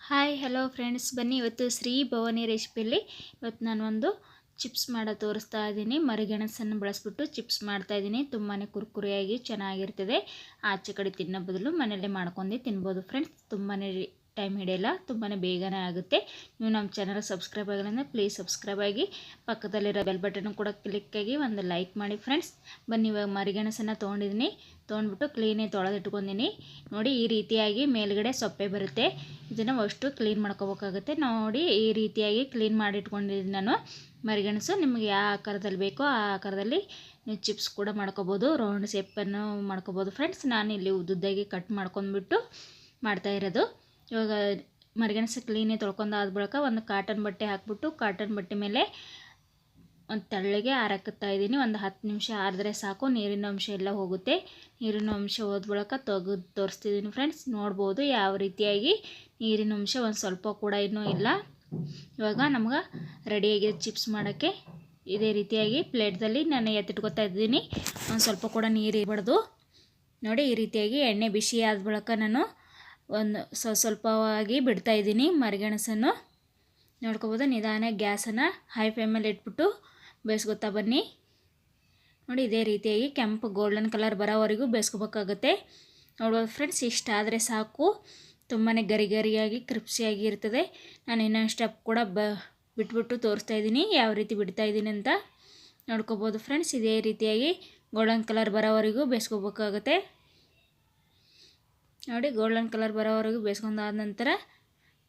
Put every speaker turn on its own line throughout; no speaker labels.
Hi hello friends, ಬನ್ನಿ ಇವತ್ತು ಶ್ರೀ ಭವಾನಿ ರೆಸಿಪಿಯಲ್ಲಿ ಇವತ್ತು ನಾನು ಒಂದು ಚಿಪ್ಸ್ ಮಾಡೋ ತೋರಿಸ್ತಾ ಇದ್ದೀನಿ. ಮರಿಗೆಣಸನ್ನು ಬಳಸ್ಬಿಟ್ಟು ಚಿಪ್ಸ್ ಮಾಡ್ತಾ ಇದ್ದೀನಿ. ತುಂಬಾ ಕುರ್ಕುರಿಯಾಗಿ ಚೆನ್ನಾಗಿರ್ತದೆ. ಆಚೆ ಕಡೆ ತಿನ್ನೋ ಬದಲು ಮನೆಯಲ್ಲೇ ಮಾಡ್ಕೊಂಡು ತಿನ್ಬೋದು ಫ್ರೆಂಡ್ಸ್. ತುಂಬಾ ಟೈಮ್ ಹಿಡಿಯಲ್ಲ, ತುಂಬಾ ಬೇಗನೆ ಆಗುತ್ತೆ. ನೀವು ನಮ್ಮ ಚಾನಲ್ ಸಬ್ಸ್ಕ್ರೈಬ್ ಆಗಿಲ್ಲ ಅಂದರೆ ಪ್ಲೀಸ್ ಸಬ್ಸ್ಕ್ರೈಬ್ ಆಗಿ, ಪಕ್ಕದಲ್ಲಿರೋ ಬೆಲ್ ಬಟನ್ ಕೂಡ ಕ್ಲಿಕ್ ಆಗಿ ಒಂದು ಲೈಕ್ ಮಾಡಿ ಫ್ರೆಂಡ್ಸ್. ಬನ್ನಿ, ಇವಾಗ ಮರಿಗೆಣಸನ್ನು ತೊಗೊಂಡ್ಬಿಟ್ಟು ಕ್ಲೀನಾಗಿ ತೊಳೆದಿಟ್ಕೊಂಡಿನಿ. ನೋಡಿ, ಈ ರೀತಿಯಾಗಿ ಮೇಲ್ಗಡೆ ಸೊಪ್ಪೆ ಬರುತ್ತೆ. ಇದನ್ನು ಅಷ್ಟು ಕ್ಲೀನ್ ಮಾಡ್ಕೋಬೇಕಾಗುತ್ತೆ. ನೋಡಿ, ಈ ರೀತಿಯಾಗಿ ಕ್ಲೀನ್ ಮಾಡಿ ಇಟ್ಕೊಂಡಿದ್ದೀನಿ ನಾನು ಮರಿಗೆಣಸು. ನಿಮಗೆ ಯಾವ ಆಕಾರದಲ್ಲಿ ಬೇಕೋ ಆ ಆಕಾರದಲ್ಲಿ ನೀವು ಚಿಪ್ಸ್ ಕೂಡ ಮಾಡ್ಕೋಬೋದು, ರೌಂಡ್ ಶೇಪನ್ನು ಮಾಡ್ಕೋಬೋದು ಫ್ರೆಂಡ್ಸ್. ನಾನು ಇಲ್ಲಿ ಉದ್ದುದ್ದಾಗಿ ಕಟ್ ಮಾಡ್ಕೊಂಡ್ಬಿಟ್ಟು ಮಾಡ್ತಾ ಇರೋದು. ಇವಾಗ ಮರಿಗೆಣಸು ಕ್ಲೀನಾಗಿ ತೊಳ್ಕೊಂಡು ಆದ ಬಳಿಕ ಒಂದು ಕಾಟನ್ ಬಟ್ಟೆ ಹಾಕ್ಬಿಟ್ಟು ಕಾಟನ್ ಬಟ್ಟೆ ಮೇಲೆ ಒಂದು ತೆಳ್ಳಗೆ ಆರಾಕ್ತಾ ಇದ್ದೀನಿ. ಒಂದು 10 ನಿಮಿಷ ಆರಿದ್ರೆ ಸಾಕು, ನೀರಿನ ಅಂಶ ಎಲ್ಲ ಹೋಗುತ್ತೆ. ನೀರಿನ ಅಂಶ ಹೋದ ಬಳಿಕ ತೆಗೆದು ತೋರಿಸ್ತಿದ್ದೀನಿ ಫ್ರೆಂಡ್ಸ್. ನೋಡ್ಬೋದು ಯಾವ ರೀತಿಯಾಗಿ ನೀರಿನ ಅಂಶ ಒಂದು ಸ್ವಲ್ಪ ಕೂಡ ಇನ್ನೂ ಇಲ್ಲ. ಇವಾಗ ನಮ್ಗೆ ರೆಡಿಯಾಗಿದೆ ಚಿಪ್ಸ್ ಮಾಡೋಕ್ಕೆ. ಇದೇ ರೀತಿಯಾಗಿ ಪ್ಲೇಟ್ದಲ್ಲಿ ನಾನು ಎತ್ತಿಟ್ಕೊತಾ ಇದ್ದೀನಿ. ಒಂದು ಸ್ವಲ್ಪ ಕೂಡ ನೀರು ಇರಬಾರ್ದು. ನೋಡಿ, ಈ ರೀತಿಯಾಗಿ ಎಣ್ಣೆ ಬಿಸಿ ಆದ ಬಳಿಕ ನಾನು ಒಂದು ಸ್ವಲ್ಪವಾಗಿ ಬಿಡ್ತಾಯಿದ್ದೀನಿ ಮರಿಗೆಣಸನ್ನು. ನೋಡ್ಕೊಬೋದು. ನಿಧಾನ ಗ್ಯಾಸನ್ನು ಹೈ ಫ್ಲೇಮಲ್ಲಿ ಇಟ್ಬಿಟ್ಟು ಬೇಯಿಸ್ಕೊತಾ ಬನ್ನಿ. ನೋಡಿ, ಇದೇ ರೀತಿಯಾಗಿ ಕೆಂಪು ಗೋಲ್ಡನ್ ಕಲರ್ ಬರೋವರೆಗೂ ಬೇಯಿಸ್ಕೋಬೇಕಾಗುತ್ತೆ. ನೋಡ್ಬೋದು ಫ್ರೆಂಡ್ಸ್, ಇಷ್ಟಾದರೆ ಸಾಕು. ತುಂಬಾ ಗರಿಯಾಗಿ ಕ್ರಿಪ್ಸಿಯಾಗಿ ಇರ್ತದೆ. ನಾನು ಇನ್ನೊಂದು ಸ್ಟೆಪ್ ಕೂಡ ಬಿಟ್ಬಿಟ್ಟು ತೋರಿಸ್ತಾ ಇದ್ದೀನಿ ಯಾವ ರೀತಿ ಬಿಡ್ತಾಯಿದ್ದೀನಿ ಅಂತ. ನೋಡ್ಕೋಬೋದು ಫ್ರೆಂಡ್ಸ್, ಇದೇ ರೀತಿಯಾಗಿ ಗೋಲ್ಡನ್ ಕಲರ್ ಬರೋವರೆಗೂ ಬೇಯಿಸ್ಕೋಬೇಕಾಗುತ್ತೆ. ನೋಡಿ, ಗೋಲ್ಡನ್ ಕಲರ್ ಬರೋವರೆಗೂ ಬೇಯಿಸ್ಕೊಂಡಾದ ನಂತರ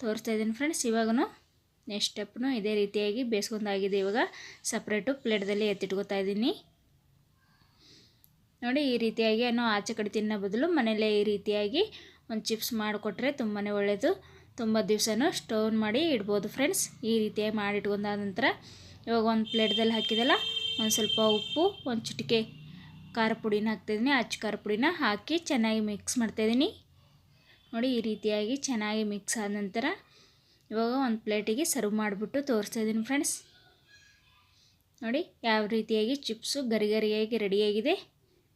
ತೋರಿಸ್ತಾ ಇದ್ದೀನಿ ಫ್ರೆಂಡ್ಸ್. ಇವಾಗೂ ನೆಕ್ಸ್ಟ್ ಸ್ಟೆಪ್ನು ಇದೇ ರೀತಿಯಾಗಿ ಬೇಯಿಸ್ಕೊಂಡಾಗಿದೆ. ಇವಾಗ ಸಪ್ರೇಟು ಪ್ಲೇಟ್ದಲ್ಲಿ ಎತ್ತಿಟ್ಕೊತಾ ಇದ್ದೀನಿ. ನೋಡಿ, ಈ ರೀತಿಯಾಗಿ ನಾವು ಆಚೆ ಕಡೆ ತಿನ್ನೋ ಬದಲು ಮನೆಯಲ್ಲೇ ಈ ರೀತಿಯಾಗಿ ಒಂದು ಚಿಪ್ಸ್ ಮಾಡಿಕೊಟ್ರೆ ತುಂಬಾ ಒಳ್ಳೆಯದು. ತುಂಬ ದಿವಸನೂ ಸ್ಟೋರ್ ಮಾಡಿ ಇಡ್ಬೋದು ಫ್ರೆಂಡ್ಸ್. ಈ ರೀತಿಯಾಗಿ ಮಾಡಿ ಇಟ್ಕೊಂಡಾದ ನಂತರ ಇವಾಗ ಒಂದು ಪ್ಲೇಟ್ದಲ್ಲಿ ಹಾಕಿದೆಲ್ಲ ಒಂದು ಸ್ವಲ್ಪ ಉಪ್ಪು, ಒಂದು ಚಿಟಿಕೆ ಖಾರ ಪುಡಿನ ಹಾಕ್ತಾಯಿದ್ದೀನಿ. ಅಚ್ಚ ಖಾರ ಪುಡಿನ ಹಾಕಿ ಚೆನ್ನಾಗಿ ಮಿಕ್ಸ್ ಮಾಡ್ತಾಯಿದ್ದೀನಿ. ನೋಡಿ, ಈ ರೀತಿಯಾಗಿ ಚೆನ್ನಾಗಿ ಮಿಕ್ಸ್ ಆದ ನಂತರ ಇವಾಗ ಒಂದು ಪ್ಲೇಟಿಗೆ ಸರ್ವ್ ಮಾಡಿಬಿಟ್ಟು ತೋರಿಸ್ತಾ ಇದ್ದೀನಿ ಫ್ರೆಂಡ್ಸ್. ನೋಡಿ ಯಾವ ರೀತಿಯಾಗಿ ಚಿಪ್ಸು ಗರಿಯಾಗಿ ರೆಡಿಯಾಗಿದೆ.